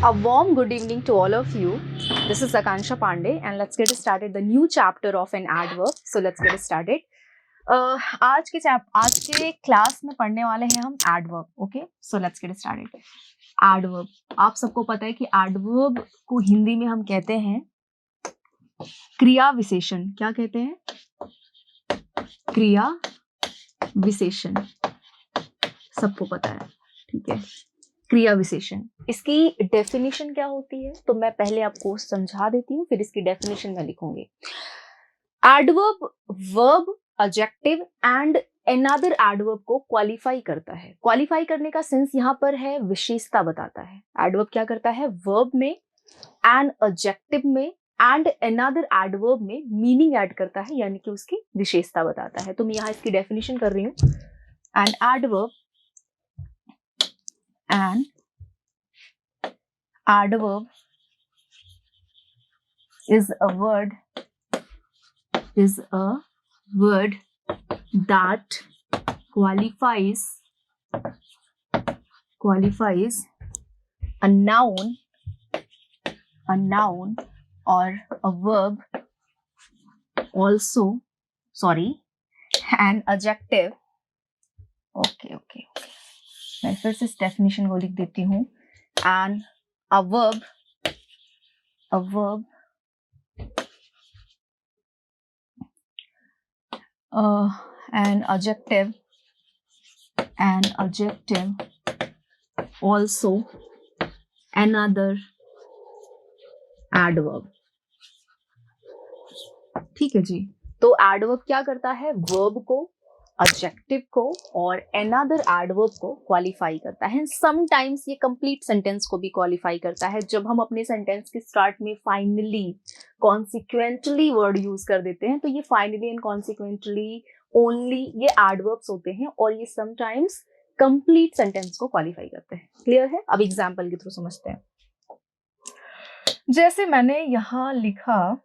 A warm good evening to all of you. This is Akansha Pandey and let's get started the new chapter of an adverb. So let's get started. आज के class में पढ़ने वाले हैं हम adverb. Okay? So let's get started. Adverb. आप सबको पता है कि adverb को हिंदी में हम कहते हैं क्रिया विशेषण. क्या कहते हैं? क्रिया विशेषण. सबको पता है. ठीक है. क्रिया विशेषण. इसकी डेफिनेशन क्या होती है तो मैं पहले आपको समझा देती हूँ, फिर इसकी डेफिनेशन में लिखूंगी. Adverb verb adjective and another adverb को क्वालिफाई करता है. क्वालिफाई करने का सेंस यहाँ पर है विशेषता बताता है. एडवर्ब क्या करता है? वर्ब में एंड एडजेक्टिव में एंड अनदर एडवर्ब में मीनिंग ऐड करता है, यानी कि उसकी विशेषता बताता है. तो मैं यहाँ इसकी डेफिनेशन कर रही हूँ. And adverb An adverb is a word that qualifies a noun or a verb, also an adjective. Okay. मैं फिर से इस डेफिनेशन को लिख देती हूँ. And a verb an adjective also another adverb. ठीक है जी. तो एडवर्ब क्या करता है? वर्ब को, एडजेक्टिव को और अनदर एडवर्ब को क्वालिफाई करता है. समटाइम्स ये कंप्लीट सेंटेंस को भी क्वालिफाई करता है. जब हम अपने सेंटेंस के स्टार्ट में फाइनली कॉन्सिक्वेंटली वर्ड यूज कर देते हैं तो ये फाइनली एंड कॉन्सिक्वेंटली ओनली ये एडवर्ब्स होते हैं और ये समटाइम्स कंप्लीट सेंटेंस को क्वालिफाई करते हैं. क्लियर है? अब एग्जाम्पल के थ्रू समझते हैं. जैसे मैंने यहां लिखा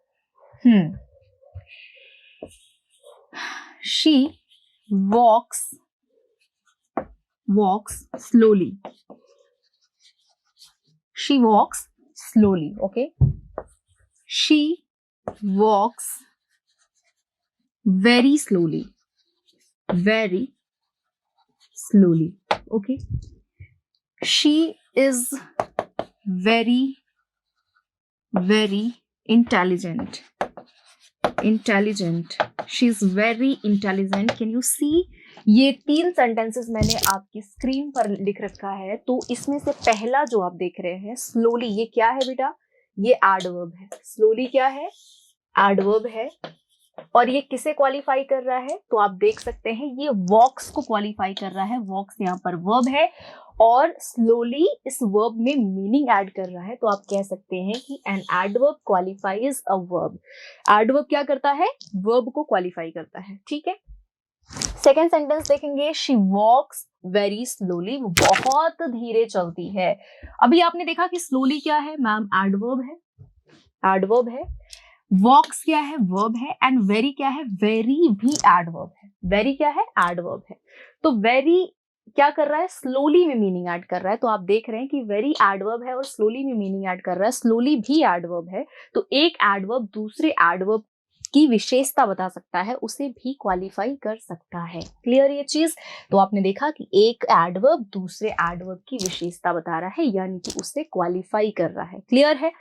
she walks slowly. She walks slowly. Okay. She walks very slowly. Okay. She is very intelligent. She is very intelligent. Can you see? ये 3 सेंटेंसेस मैंने आपकी स्क्रीन पर लिख रखा है. तो इसमें से पहला जो आप देख रहे हैं स्लोली, ये क्या है बेटा? ये एडवर्ब है. स्लोली क्या है? एडवर्ब है. और ये किसे क्वालिफाई कर रहा है? तो आप देख सकते हैं ये वॉक्स को क्वालिफाई कर रहा है. वॉक्स यहाँ पर वर्ब है और स्लोली इस वर्ब में मीनिंग ऐड कर रहा है. तो आप कह सकते हैं कि an adverb qualifies a verb. Adverb क्या करता है? वर्ब को क्वालिफाई करता है. ठीक है. सेकेंड सेंटेंस देखेंगे. She walks very slowly. वो बहुत धीरे चलती है. अभी आपने देखा कि स्लोली क्या है मैम? एडवर्ब है. वॉक्स क्या है? वर्ब है. एंड वेरी क्या है? वेरी भी एडवर्ब है. वेरी क्या है? एडवर्ब है. तो वेरी क्या कर रहा है? स्लोली में मीनिंग ऐड कर रहा है. तो आप देख रहे हैं कि वेरी एडवर्ब है और स्लोली में मीनिंग ऐड कर रहा है. स्लोली भी एडवर्ब है. तो एक एडवर्ब दूसरे एडवर्ब की विशेषता बता सकता है, उसे भी क्वालिफाई कर सकता है. क्लियर ये चीज? तो आपने देखा कि एक एडवर्ब दूसरे एडवर्ब की विशेषता बता रहा है, यानी कि उसे क्वालिफाई कर रहा है. क्लियर है?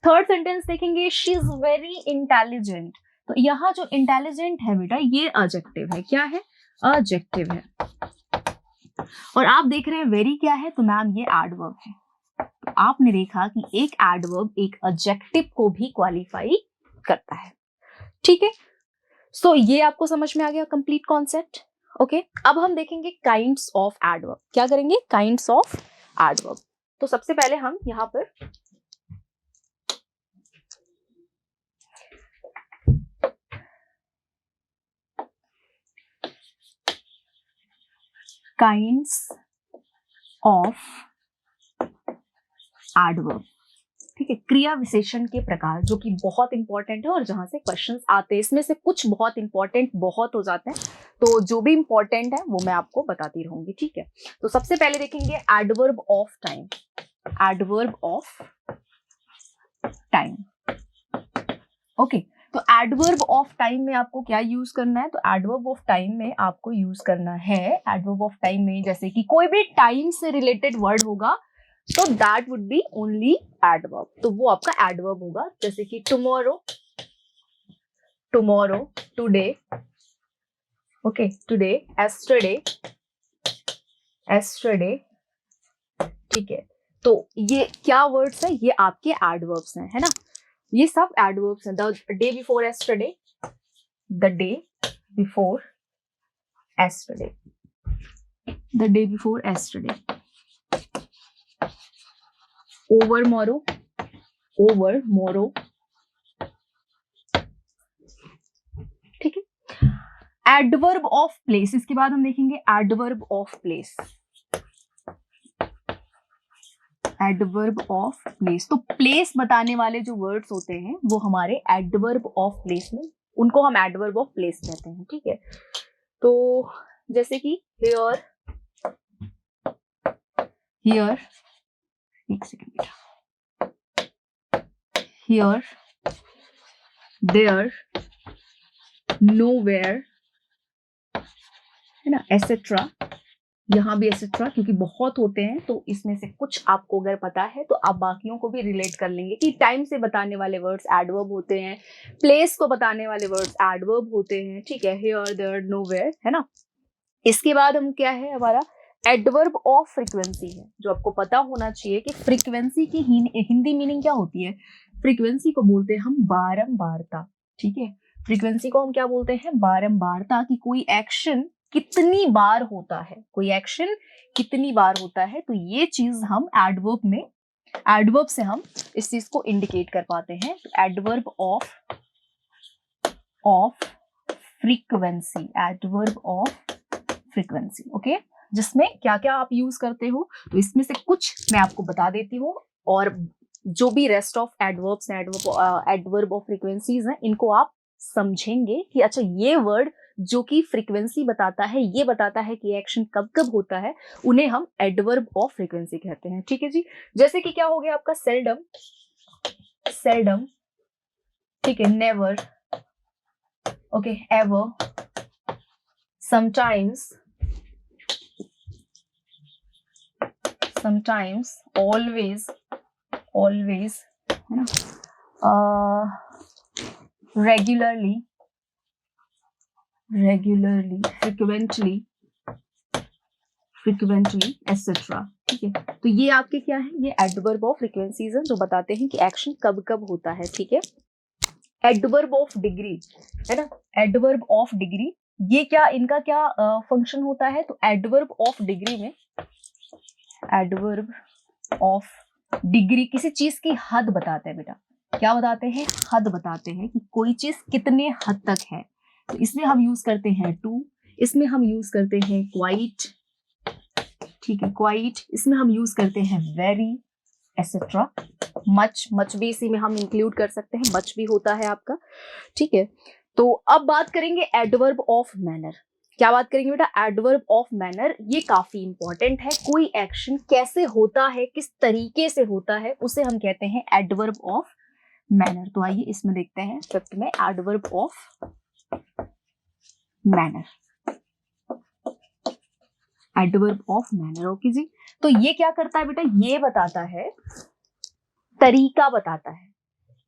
थर्ड सेंटेंस देखेंगे. She is very intelligent. तो यहाँ जो इंटेलिजेंट है बेटा ये एडजेक्टिव है. क्या है? एडजेक्टिव है. और आप देख रहे हैं वेरी क्या है? तो मैम ये एडवर्ब है. तो आपने देखा कि एक एडवर्ब एक एडजेक्टिव को भी क्वालिफाई करता है. ठीक है. सो ये आपको समझ में आ गया कंप्लीट कॉन्सेप्ट. ओके. अब हम देखेंगे काइंड्स ऑफ एडवर्ब. क्या करेंगे? Kinds of adverb. तो सबसे पहले हम यहां पर काइंड्स ऑफ एडवर्ब. ठीक है. क्रिया विशेषण के प्रकार, जो कि बहुत इंपॉर्टेंट है और जहां से क्वेश्चंस आते हैं. इसमें से कुछ बहुत इंपॉर्टेंट बहुत हो जाते हैं, तो जो भी इंपॉर्टेंट है वो मैं आपको बताती रहूंगी. ठीक है. तो सबसे पहले देखेंगे adverb of time. Adverb of time. Okay, तो एडवर्ब ऑफ टाइम में आपको क्या यूज करना है? तो एडवर्ब ऑफ टाइम में आपको यूज करना है, एडवर्ब ऑफ टाइम में जैसे कि कोई भी टाइम से रिलेटेड वर्ड होगा तो that would be only adverb, तो वो आपका एडवर्ब होगा। जैसे कि tomorrow, tomorrow, today, okay, today, yesterday, yesterday, ठीक है। तो ये क्या वर्ड्स है? ये आपके एडवर्ब्स हैं, है ना, ये सब एडवर्ब्स हैं। The day before yesterday, the day before yesterday, the day before yesterday, over मोरो, ओवर मोरो, ठीक है। एडवर्ब ऑफ प्लेस, इसके बाद हम देखेंगे adverb of place, adverb of place. तो प्लेस बताने वाले जो वर्ड्स होते हैं वो हमारे एडवर्ब ऑफ प्लेस में, उनको हम एडवर्ब ऑफ प्लेस कहते हैं, ठीक है। तो जैसे कि हियर, हियर, एक सेकेंड बेटा, हियर, देयर, नोवेयर, है ना, एसेट्रा, यहाँ भी एसेट्रा, क्योंकि बहुत होते हैं तो इसमें से कुछ आपको अगर पता है तो आप बाकियों को भी रिलेट कर लेंगे कि टाइम से बताने वाले वर्ड्स एडवर्ब होते हैं, प्लेस को बताने वाले वर्ड्स एडवर्ब होते हैं, ठीक है, हियर, देयर, नोवेयर, है ना। इसके बाद हम क्या है हमारा एडवर्ब ऑफ फ्रीक्वेंसी है, जो आपको पता होना चाहिए कि फ्रीक्वेंसी की हिंदी मीनिंग क्या होती है। फ्रीक्वेंसी को बोलते हैं हम बारंबारता, ठीक है। फ्रीक्वेंसी को हम क्या बोलते हैं? बारंबारता, कि कोई एक्शन कितनी बार होता है, कोई एक्शन कितनी बार होता है। तो ये चीज हम एडवर्ब में, एडवर्ब से हम इस चीज को इंडिकेट कर पाते हैं। तो adverb of frequency, adverb of frequency, okay, जिसमें क्या क्या आप यूज करते हो, तो इसमें से कुछ मैं आपको बता देती हूँ, और जो भी रेस्ट ऑफ एडवर्ब्स हैं, एडवर्ब ऑफ फ्रीक्वेंसीज हैं, इनको आप समझेंगे कि अच्छा ये वर्ड जो कि फ्रीक्वेंसी बताता है, ये बताता है कि एक्शन कब कब होता है, उन्हें हम एडवर्ब ऑफ फ्रीक्वेंसी कहते हैं, ठीक है जी। जैसे कि क्या हो गया आपका सेल्डम, सेल्डम, ठीक है, never, okay, ever, sometimes, sometimes, always, always, है ना, regularly, regularly, frequently, frequently, etc. ठीक है। तो ये आपके क्या है? ये एडवर्ब ऑफ फ्रीक्वेंसीज हैं जो बताते हैं कि एक्शन कब कब होता है, ठीक है। एडवर्ब ऑफ डिग्री, है ना, एडवर्ब ऑफ डिग्री, ये क्या, इनका क्या फंक्शन होता है? तो एडवर्ब ऑफ डिग्री में, एडवर्ब ऑफ डिग्री किसी चीज की हद बताते हैं बेटा। क्या बताते हैं? हद बताते हैं कि कोई चीज कितने हद तक है। तो इसमें हम यूज करते हैं टू, इसमें हम यूज करते हैं क्वाइट, ठीक है, क्वाइट, इसमें हम यूज करते हैं वेरी, एसेट्रा, मच, मच भी इसी में हम इंक्लूड कर सकते हैं, मच भी होता है आपका, ठीक है। तो अब बात करेंगे एडवर्ब ऑफ मैनर। क्या बात करेंगे बेटा? एडवर्ब ऑफ मैनर, ये काफी इंपॉर्टेंट है। कोई एक्शन कैसे होता है, किस तरीके से होता है, उसे हम कहते हैं एडवर्ब ऑफ मैनर। तो आइए इसमें देखते हैं फिफ्थ में adverb of manner, adverb of manner, okay जी। तो ये क्या करता है बेटा? ये बताता है, तरीका बताता है।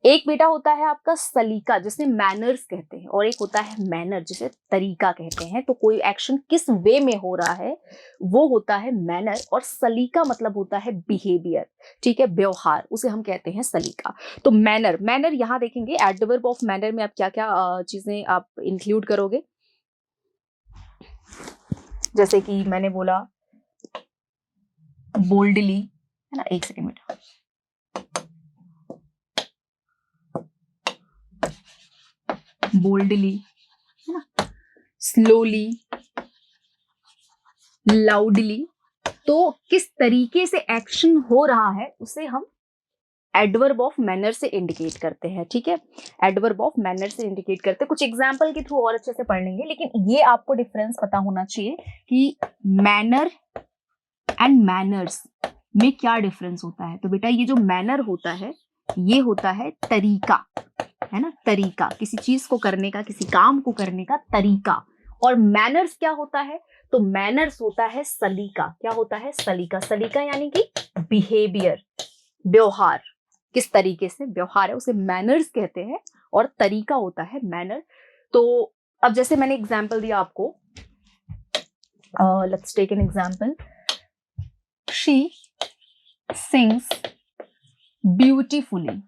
एक बेटा होता है आपका सलीका, जिसे मैनर्स कहते हैं, और एक होता है मैनर, जिसे तरीका कहते हैं। तो कोई एक्शन किस वे में हो रहा है वो होता है मैनर, और सलीका मतलब होता है बिहेवियर, ठीक है, व्यवहार, उसे हम कहते हैं सलीका। तो मैनर, मैनर यहाँ देखेंगे एडवर्ब ऑफ मैनर में आप क्या क्या चीजें आप इंक्लूड करोगे। जैसे कि मैंने बोला बोल्डली, है ना, एक सेकेंड बेटा, बोल्डली, है ना, स्लोली, लाउडली। तो किस तरीके से एक्शन हो रहा है उसे हम एडवर्ब ऑफ मैनर से इंडिकेट करते हैं, ठीक है, एडवर्ब ऑफ मैनर से इंडिकेट करते हैं। कुछ एग्जांपल के थ्रू और अच्छे से पढ़ लेंगे, लेकिन ये आपको डिफरेंस पता होना चाहिए कि मैनर एंड मैनर्स, में क्या डिफरेंस होता है? तो बेटा ये जो मैनर होता है ये होता है तरीका, है ना, तरीका, किसी चीज को करने का, किसी काम को करने का तरीका। और मैनर्स क्या होता है? तो मैनर्स होता है सलीका। क्या होता है? सलीका। सलीका यानी कि बिहेवियर, व्यवहार, किस तरीके से व्यवहार है उसे मैनर्स कहते हैं, और तरीका होता है मैनर। तो अब जैसे मैंने एग्जांपल दिया आपको, let's take an example, she sings beautifully,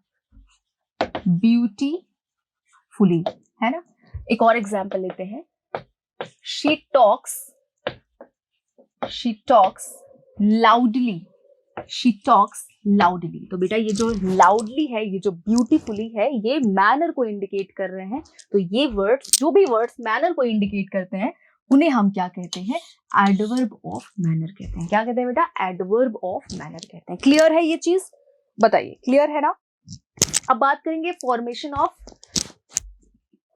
beautifully, है ना। एक और एग्जांपल लेते हैं, she talks loudly, she talks loudly. तो बेटा ये जो लाउडली है, ये जो ब्यूटीफुली है, ये मैनर को इंडिकेट कर रहे हैं। तो ये वर्ड्स, जो भी वर्ड्स मैनर को इंडिकेट करते हैं, उन्हें हम क्या कहते हैं? एडवर्ब ऑफ मैनर कहते हैं। क्या कहते हैं बेटा? एडवर्ब ऑफ मैनर कहते हैं। क्लियर है ये चीज? बताइए, क्लियर है ना? अब बात करेंगे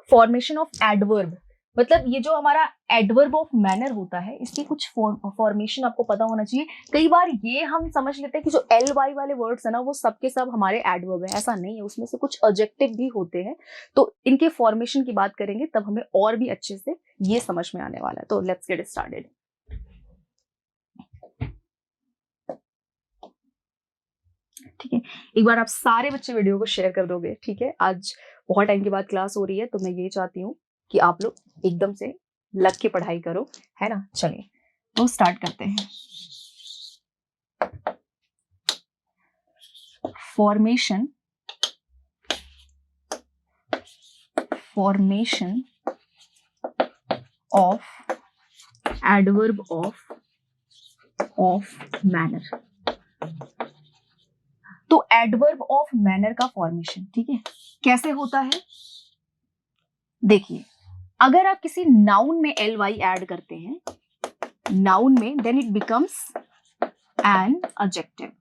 फॉर्मेशन ऑफ एडवर्ब। मतलब ये जो हमारा एडवर्ब ऑफ मैनर होता है, इसकी कुछ फॉर्मेशन आपको पता होना चाहिए। कई बार ये हम समझ लेते हैं कि जो एल वाई वाले वर्ड्स है ना, वो सबके सब हमारे एडवर्ब है। ऐसा नहीं है, उसमें से कुछ एडजेक्टिव भी होते हैं। तो इनके फॉर्मेशन की बात करेंगे तब हमें और भी अच्छे से ये समझ में आने वाला है। तो लेट्स गेट स्टार्टेड। ठीक है, एक बार आप सारे बच्चे वीडियो को शेयर कर दोगे, ठीक है। आज बहुत टाइम के बाद क्लास हो रही है, तो मैं ये चाहती हूँ कि आप लोग एकदम से लग के पढ़ाई करो, है ना। चलिए तो स्टार्ट करते हैं। Formation of adverb of manner. तो एडवर्ब ऑफ मैनर का फॉर्मेशन, ठीक है, कैसे होता है? देखिए, अगर आप किसी नाउन में एल वाई ऐड करते हैं, नाउन में, then it becomes an adjective,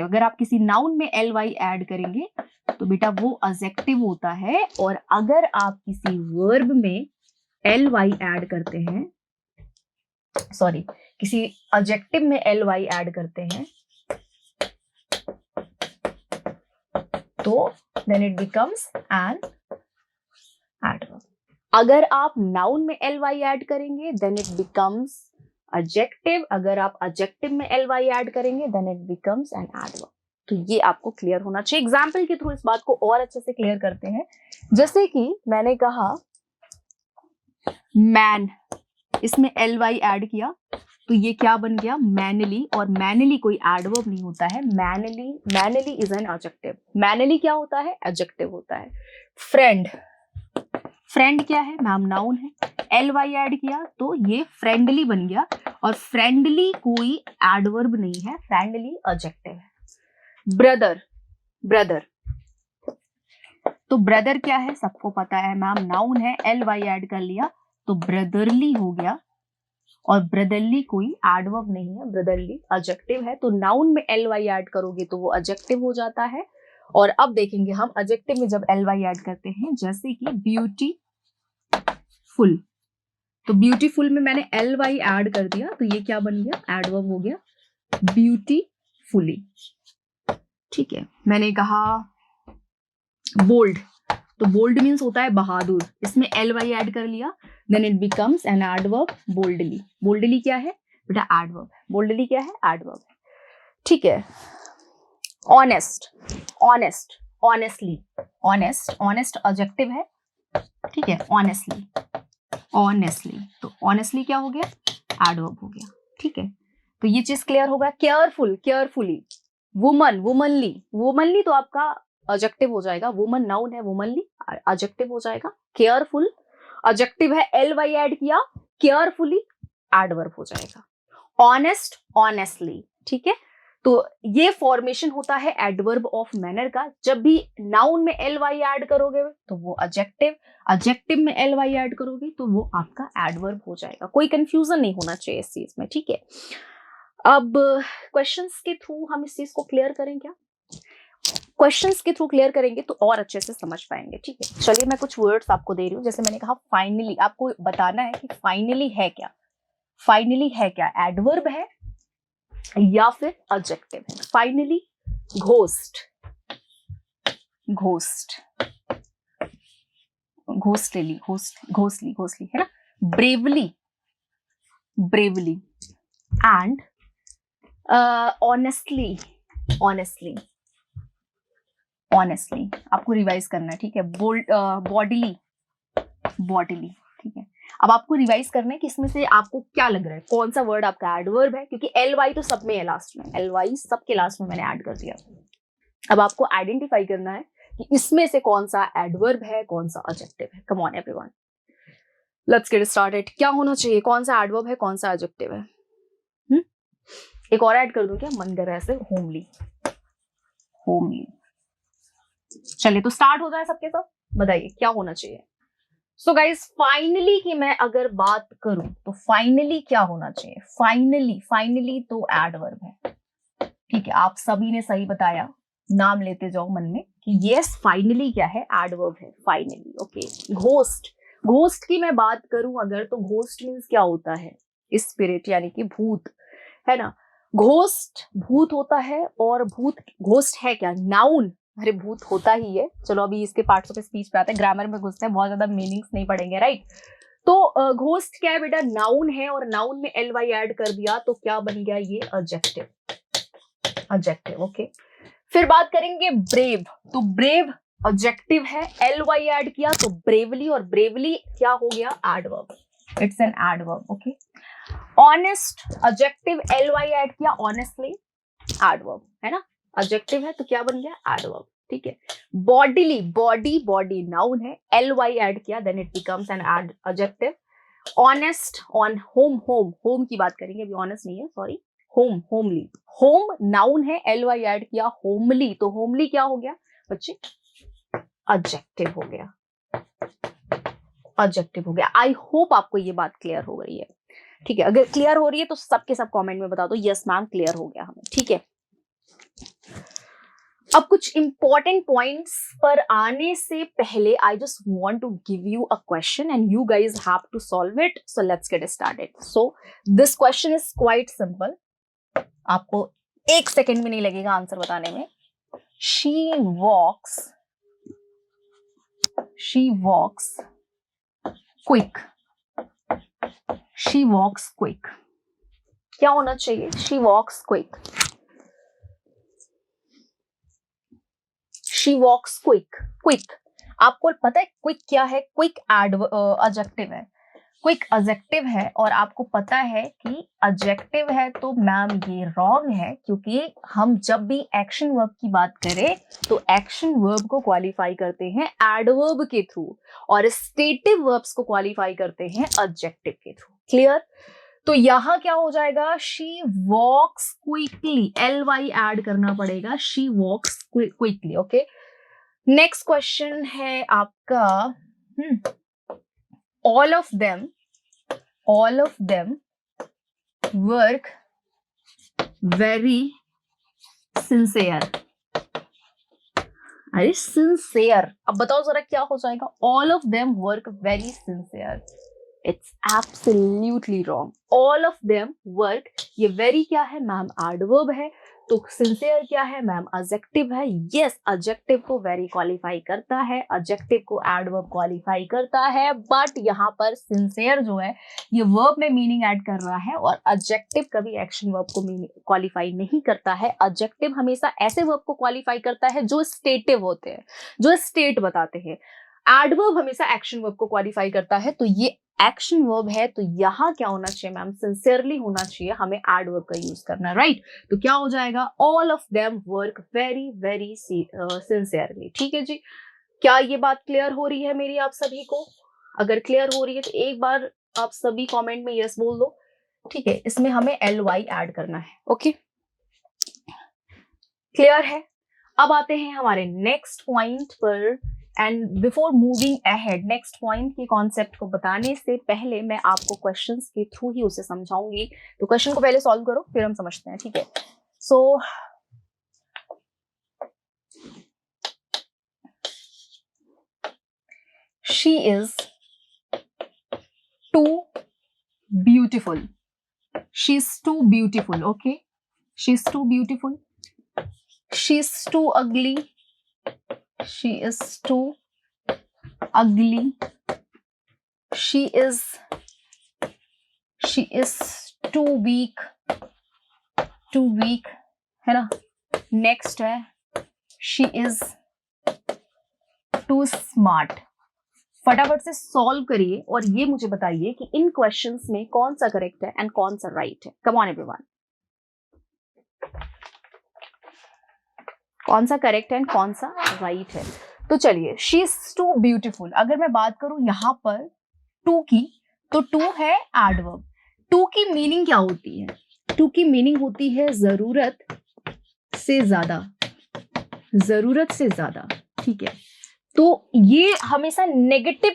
अगर आप किसी नाउन में एल वाई ऐड करेंगे तो बेटा वो एडजेक्टिव होता है। और अगर आप किसी वर्ब में एल वाई ऐड करते हैं, सॉरी, किसी एडजेक्टिव में एल वाई ऐड करते हैं, तो then it becomes an adverb. अगर आप नाउन में एल वाई ऐड करेंगे देन इट बिकम्स एडजेक्टिव। अगर आप एडजेक्टिव में एल वाई ऐड करेंगे then it becomes an adverb. तो ये आपको क्लियर होना चाहिए। एग्जाम्पल के थ्रू इस बात को और अच्छे से क्लियर करते हैं। जैसे कि मैंने कहा मैन, इसमें एल वाई ऐड किया तो ये क्या बन गया? मैनली। और मैनली कोई एडवर्ब नहीं होता है, manly is an adjective. Manly क्या होता है? एडजेक्टिव होता है। फ्रेंड क्या है मैम? नाउन है। एल वाई ऐड किया तो ये फ्रेंडली बन गया, और फ्रेंडली कोई एडवर्ब नहीं है, फ्रेंडली एडजेक्टिव है। ब्रदर, तो ब्रदर क्या है? सबको पता है मैम, नाउन है। एल वाई ऐड कर लिया तो ब्रदरली हो गया, और ब्रदरली कोई एडवर्ब नहीं है, ब्रदरली एडजेक्टिव है। तो नाउन में एल वाई ऐड करोगे तो वो एडजेक्टिव हो जाता है। और अब देखेंगे हम एडजेक्टिव में जब एल वाई ऐड करते हैं, जैसे कि ब्यूटीफुल, तो ब्यूटीफुल में मैंने एल वाई ऐड कर दिया तो ये क्या बन गया? एडवर्ब हो गया, ब्यूटीफुली। ठीक है, मैंने कहा बोल्ड, तो बोल्ड मीन्स होता है बहादुर, इसमें एल वाई ऐड कर लिया then it becomes an adverb, boldly. Boldly क्या है बेटा? एडवर्ब। बोल्डली क्या है? एडवर्ब। ठीक है, ऑनेस्टली एडजेक्टिव है, ठीक है। ऑनेस्टली, तो ऑनेस्टली क्या हो गया? एडवर्ब हो गया, ठीक है। तो ये चीज क्लियर होगा। केयरफुली, वुमनली तो आपका एडजेक्टिव हो जाएगा। वुमन नाउन है, वुमनली एडजेक्टिव हो जाएगा। केयरफुल एडजेक्टिव है, एल वाई ऐड किया, केयरफुली एडवर्ब हो जाएगा। ऑनेस्ट, ऑनेस्टली, ठीक है। तो ये फॉर्मेशन होता है एडवर्ब ऑफ मैनर का। जब भी नाउन में एल वाई ऐड करोगे तो वो एडजेक्टिव में एल वाई ऐड करोगे तो वो आपका एडवर्ब हो जाएगा। कोई कंफ्यूजन नहीं होना चाहिए इस चीज में, ठीक है। अब क्वेश्चंस के थ्रू हम इस चीज को क्लियर करें क्या? क्वेश्चंस के थ्रू क्लियर करेंगे तो और अच्छे से समझ पाएंगे, ठीक है। चलिए मैं कुछ वर्ड्स आपको दे रही हूँ। जैसे मैंने कहा फाइनली, आपको बताना है कि फाइनली है क्या? फाइनली है क्या? एडवर्ब है या फिर एडजेक्टिव है। Finally ghost, ghost, ghostly, ghostly, ghostly है ना। Bravely, bravely and honestly, honestly, honestly आपको रिवाइज करना है, ठीक है। बॉडीली, बॉडीली, ठीक है। अब आपको रिवाइज करना है कि इसमें से आपको क्या लग रहा है, कौन सा वर्ड आपका एडवर्ब है, क्योंकि एल वाई तो सब में है लास्ट में, एल वाई सबके लास्ट में मैंने ऐड कर दिया। अब आपको आइडेंटिफाई करना है कि इसमें से कौन सा एडवर्ब है, कौन सा एडजेक्टिव है। Come on everyone, let's get started. क्या होना चाहिए, कौन सा एडवर्ब है, कौन सा एडजेक्टिव है? एक और ऐड कर दूं क्या, मन कर रहा है ऐसे, होमली, होमली। चलिए तो स्टार्ट हो जाए सबके सब, बताइए क्या होना चाहिए। सो गाइज फाइनली की मैं अगर बात करूं तो फाइनली क्या होना चाहिए, फाइनली, फाइनली तो एडवर्ब है, ठीक है। आप सभी ने सही बताया, नाम लेते जाओ मन में कि यस फाइनली क्या है, एडवर्ब है फाइनली। ओके, घोस्ट, घोस्ट की मैं बात करूं अगर तो घोस्ट मीन्स क्या होता है, स्पिरिट यानी कि भूत, है ना। घोस्ट भूत होता है, और भूत, घोस्ट है क्या, नाउन, अरे भूत होता ही है। चलो अभी इसके पार्ट्स ऑफ स्पीच पे आते हैं, ग्रामर में घुसते हैं, बहुत ज्यादा मीनिंग्स नहीं पढ़ेंगे, राइट। तो घोस्ट क्या है बेटा, नाउन है, और नाउन में एल वाई ऐड कर दिया तो क्या बन गया ये, एडजेक्टिव, एडजेक्टिव। ओके, फिर बात करेंगे ब्रेव, तो ब्रेव एडजेक्टिव है, एल वाई ऐड किया तो ब्रेवली, और ब्रेवली क्या हो गया, adverb, it's an adverb. Okay, honest adjective, L Y add किया, ऑनेस्टली एडवर्ब है ना, एडजेक्टिव है तो क्या बन गया, एडवर्ब, ठीक है। बॉडीली, बॉडी, बॉडी नाउन है, एल वाई ऐड किया then it becomes an adjective. Honest, on, home, home, home की बात करेंगे अभी, ऑनेस्ट नहीं है, sorry, home, homely, home noun है, एल वाई ऐड किया, होमली, तो होमली क्या हो गया बच्चे, एडजेक्टिव हो गया, एडजेक्टिव हो गया। आई होप आपको ये बात क्लियर हो गई है, ठीक है। अगर क्लियर हो रही है तो सबके सब कमेंट में बता दो यस मैम क्लियर हो गया हमें, ठीक है। अब कुछ इंपॉर्टेंट पॉइंट्स पर आने से पहले I just want to give you a question and you guys have to solve it, so let's get started. So this question is quite simple, आपको 1 सेकेंड भी नहीं लगेगा आंसर बताने में। She walks quick, she walks quick, क्या होना चाहिए, she walks quick, she walks quick, quick आपको पता है क्विक क्या है, क्विक एडजेक्टिव है, क्विक एडजेक्टिव है, और आपको पता है कि एडजेक्टिव है तो मैम ये रॉन्ग है, क्योंकि हम जब भी एक्शन वर्ब की बात करें तो एक्शन वर्ब को क्वालिफाई करते हैं एडवर्ब के थ्रू, और स्टेटिव वर्ब्स को क्वालिफाई करते हैं एडजेक्टिव के थ्रू। क्लियर, तो यहां क्या हो जाएगा, she walks quickly, L Y add करना पड़ेगा, she walks quickly. Okay, next question है आपका, all of them work very sincere, अरे सिंसियर, अब बताओ जरा क्या हो जाएगा, all of them work very sincere, it's absolutely wrong, all of them work, ये very क्या है मैम, एडवर्ब है, तो सिंसियर क्या है मैम, एडजेक्टिव है। यस, एडजेक्टिव को वेरी क्वालिफाई करता है, एडजेक्टिव को एडवर्ब क्वालिफाई करता है, बट यहाँ पर सिंसियर जो है ये वर्ब में मीनिंग ऐड कर रहा है, और एडजेक्टिव कभी एक्शन वर्ब को क्वालिफाई नहीं करता है। एडजेक्टिव हमेशा ऐसे वर्ब को क्वालिफाई करता है जो स्टेटिव होते हैं, जो स्टेट बताते हैं। एडवर्ब हमेशा एक्शन वर्ब को क्वालिफाई करता है, तो ये एक्शन वर्ब है, तो यहां क्या होना चाहिए मैम, सिंसियरली होना चाहिए, हमें एडवर्ब का यूज करना, राइट। तो क्या हो जाएगा, all of them work very very sincerely, ठीक है जी। क्या ये बात क्लियर हो रही है मेरी आप सभी को? अगर क्लियर हो रही है तो एक बार आप सभी कमेंट में यस बोल दो, ठीक है। इसमें हमें एल वाई ऐड करना है, ओके, क्लियर है। अब आते हैं हमारे नेक्स्ट पॉइंट पर, and before moving ahead, next point के कॉन्सेप्ट को बताने से पहले मैं आपको क्वेश्चंस के थ्रू ही उसे समझाऊंगी, तो क्वेश्चन को पहले सॉल्व करो फिर हम समझते हैं, ठीक है। So she is too beautiful, she is too beautiful, okay, she is too beautiful, she is too ugly, she is too ugly, she is too weak, too weak, है ना। नेक्स्ट है शी इज टू स्मार्ट। फटाफट से solve करिए और ये मुझे बताइए कि इन क्वेश्चंस में कौन सा करेक्ट है एंड कौन सा राइट है। कम ऑन एवरीवन, कौन सा करेक्ट है एंड कौन सा राइट है। तो चलिए, शी इज टू ब्यूटिफुल, अगर मैं बात करूं यहां पर टू की, तो टू है एडवर्ब। टू की मीनिंग क्या होती है? टू की मीनिंग होती है जरूरत से ज्यादा, जरूरत से ज्यादा, ठीक है। तो ये हमेशा नेगेटिव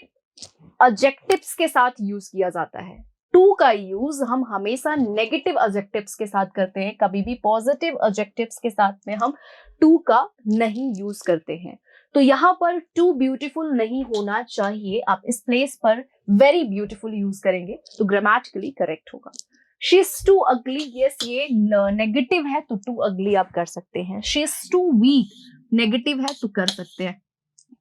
एडजेक्टिव्स के साथ यूज किया जाता है। टू का यूज हम हमेशा नेगेटिव एडजेक्टिव्स के साथ करते हैं, कभी भी पॉजिटिव एडजेक्टिव्स के साथ में हम टू का नहीं यूज करते हैं। तो यहां पर टू ब्यूटीफुल नहीं होना चाहिए, आप इस प्लेस पर वेरी ब्यूटीफुल यूज करेंगे तो ग्रामेटिकली करेक्ट होगा। She is too ugly, yes ये नेगेटिव है तो टू अगली आप कर सकते हैं। She is too weak, negative है तो कर सकते हैं।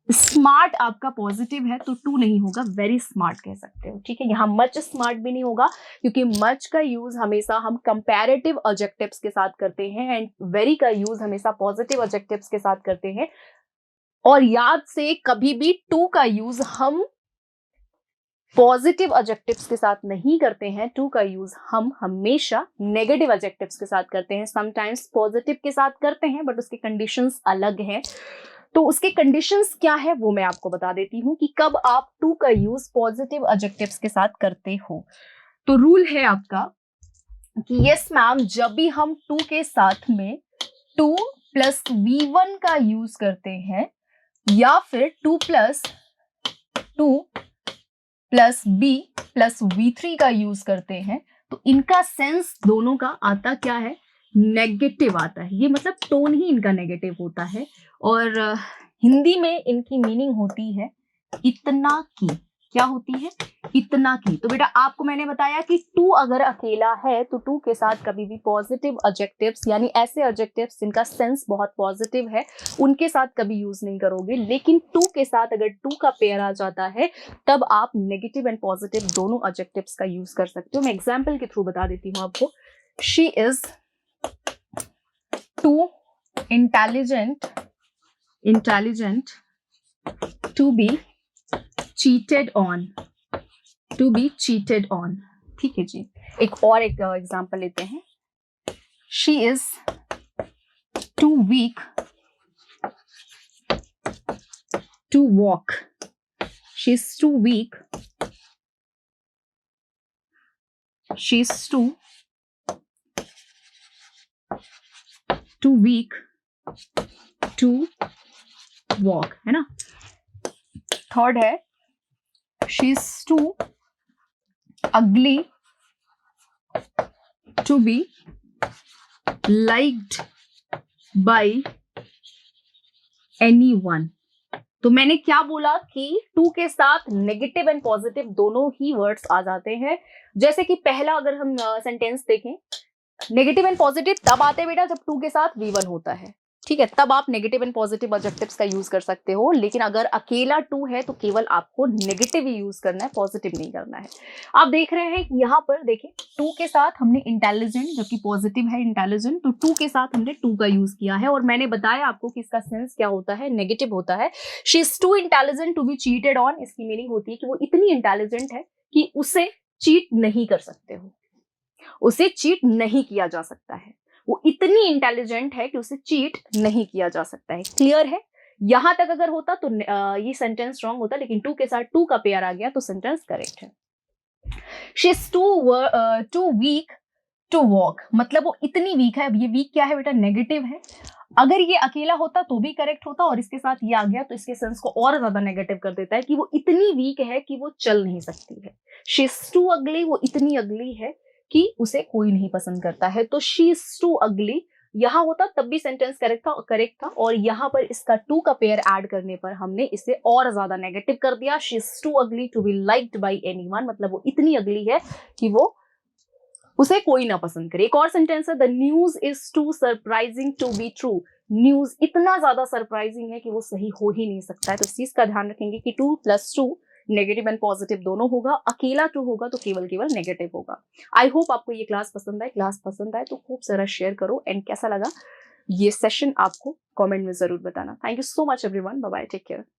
स्मार्ट आपका पॉजिटिव है तो टू नहीं होगा, वेरी स्मार्ट कह सकते हो, ठीक है। यहाँ मच स्मार्ट भी नहीं होगा क्योंकि मच का यूज हमेशा हम कंपैरेटिव एडजेक्टिव्स के साथ करते हैं एंड वेरी का यूज हमेशा पॉजिटिव एडजेक्टिव्स के साथ करते हैं। और याद से कभी भी टू का यूज हम पॉजिटिव एडजेक्टिव्स के साथ नहीं करते हैं, टू का यूज हम हमेशा नेगेटिव एडजेक्टिव्स के साथ करते हैं। समटाइम्स पॉजिटिव के साथ करते हैं बट उसके कंडीशंस अलग हैं। तो उसके कंडीशंस क्या है वो मैं आपको बता देती हूं कि कब आप टू का यूज पॉजिटिव एडजेक्टिव्स के साथ करते हो। तो रूल है आपका कि यस मैम, जब भी हम टू के साथ में टू प्लस V1 का यूज करते हैं या फिर two plus B plus V3 का यूज करते हैं तो इनका सेंस दोनों का आता क्या है? नेगेटिव आता है। ये मतलब टोन ही इनका नेगेटिव होता है। और हिंदी में इनकी मीनिंग होती है इतना की। क्या होती है? इतना की। तो बेटा आपको मैंने बताया कि टू अगर अकेला है तो टू के साथ कभी भी पॉजिटिव एडजेक्टिव्स यानी ऐसे एडजेक्टिव्स जिनका सेंस बहुत पॉजिटिव है उनके साथ कभी यूज नहीं करोगे। लेकिन टू के साथ अगर टू का पेयर आ जाता है तब आप नेगेटिव एंड पॉजिटिव दोनों एडजेक्टिव्स का यूज कर सकते हो। मैं एग्जाम्पल के थ्रू बता देती हूँ आपको। She is too intelligent to be cheated on, to be cheated on, ठीक है जी। एक एग्जांपल लेते हैं। she is too weak to walk, she is too weak, she is too weak to walk, है ना। थर्ड है she is too ugly to be liked by anyone। तो मैंने क्या बोला कि टू के साथ नेगेटिव एंड पॉजिटिव दोनों ही वर्ड्स आ जाते हैं। जैसे कि पहला अगर हम सेंटेंस देखें, नेगेटिव एंड पॉजिटिव तब आते हैं बेटा जब टू के साथ V1 होता है, ठीक है, तब आप नेगेटिव एंड पॉजिटिव एडजेक्टिव्स का यूज कर सकते हो। लेकिन अगर अकेला टू है तो केवल आपको नेगेटिव ही यूज करना है, पॉजिटिव नहीं करना है। आप देख रहे हैं यहाँ पर देखिए, टू के साथ हमने इंटेलिजेंट, जबकि पॉजिटिव है इंटेलिजेंट, तो टू के साथ हमने टू का यूज किया है और मैंने बताया आपको कि इसका सेंस क्या होता है, नेगेटिव होता है। She is too intelligent to be cheated on, इसकी मीनिंग होती है कि वो इतनी इंटेलिजेंट है कि उसे चीट नहीं कर सकते हो, उसे चीट नहीं किया जा सकता है। वो इतनी इंटेलिजेंट है कि उसे चीट नहीं किया जा सकता है। क्लियर है? यहां तक अगर होता तो ये सेंटेंस रॉन्ग होता, लेकिन टू के साथ टू का पेयर आ गया तो सेंटेंस करेक्ट है। She is too weak to walk, मतलब वो इतनी वीक है। अब ये वीक क्या है बेटा? नेगेटिव है। अगर ये अकेला होता तो भी करेक्ट होता और इसके साथ ये आ गया तो इसके सेंस को और ज्यादा नेगेटिव कर देता है कि वो इतनी वीक है कि वो चल नहीं सकती है। शी इज टू अगली, वो इतनी अगली है कि उसे कोई नहीं पसंद करता है। तो शी इज टू अगली यहां होता तब भी सेंटेंस करेक्ट था और यहां पर इसका टू का पेयर ऐड करने पर हमने इसे और ज्यादा नेगेटिव कर दिया। She is too ugly to be liked by anyone, मतलब वो इतनी अगली है कि वो उसे कोई ना पसंद करे। एक और सेंटेंस है, the news is too surprising to be true. News इतना ज्यादा सरप्राइजिंग है कि वो सही हो ही नहीं सकता है। तो इस चीज का ध्यान रखेंगे कि 2+2 नेगेटिव एंड पॉजिटिव दोनों होगा, अकेला 2 होगा तो केवल केवल नेगेटिव होगा। आई होप आपको ये क्लास पसंद आए। क्लास पसंद आए तो खूब सारा शेयर करो, एंड कैसा लगा ये सेशन आपको कमेंट में जरूर बताना। Thank you so much everyone, bye bye, take care.